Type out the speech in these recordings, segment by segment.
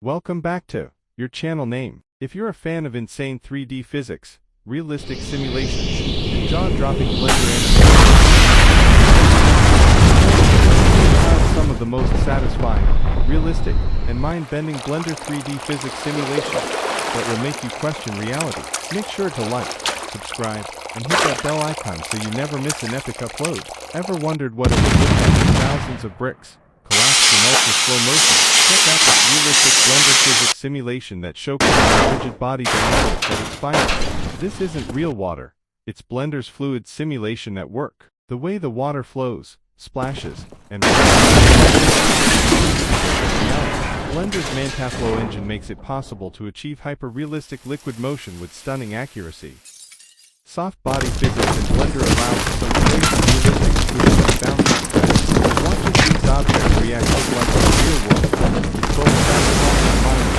Welcome back to your channel name. If you're a fan of insane 3D physics, realistic simulations, and jaw-dropping Blender animation, have some of the most satisfying, realistic, and mind-bending Blender 3D physics simulations that will make you question reality. Make sure to like, subscribe, and hit that bell icon so you never miss an epic upload. Ever wondered what it would look like if thousands of bricks collapsed in ultra-slow motion? Check out this realistic Blender physics simulation that showcases rigid body dynamics at its finest. This isn't real water, it's Blender's fluid simulation at work. The way the water flows, splashes, and Blender's MantaFlow engine makes it possible to achieve hyper-realistic liquid motion with stunning accuracy. Soft body physics in Blender allows some crazy realistic fluid bounces. Watch as these objects react just like in the real world. Control satisfying mind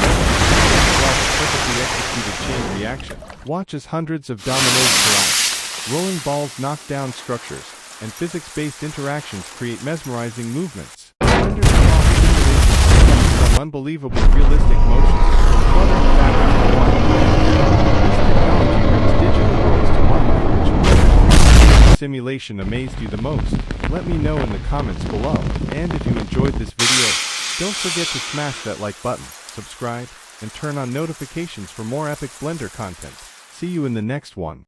while the perfectly executed chain reaction. Watch as hundreds of dominoes collapse, rolling balls knock down structures, and physics-based interactions create mesmerizing movements. Blender's soft simulations some unbelievably realistic motion, from fluttering fabric to wild this technology brings digital worlds to life. Which simulation amazed you the most? Let me know in the comments below. And if you enjoyed this video, don't forget to smash that like button, subscribe, and turn on notifications for more epic Blender content. See you in the next one.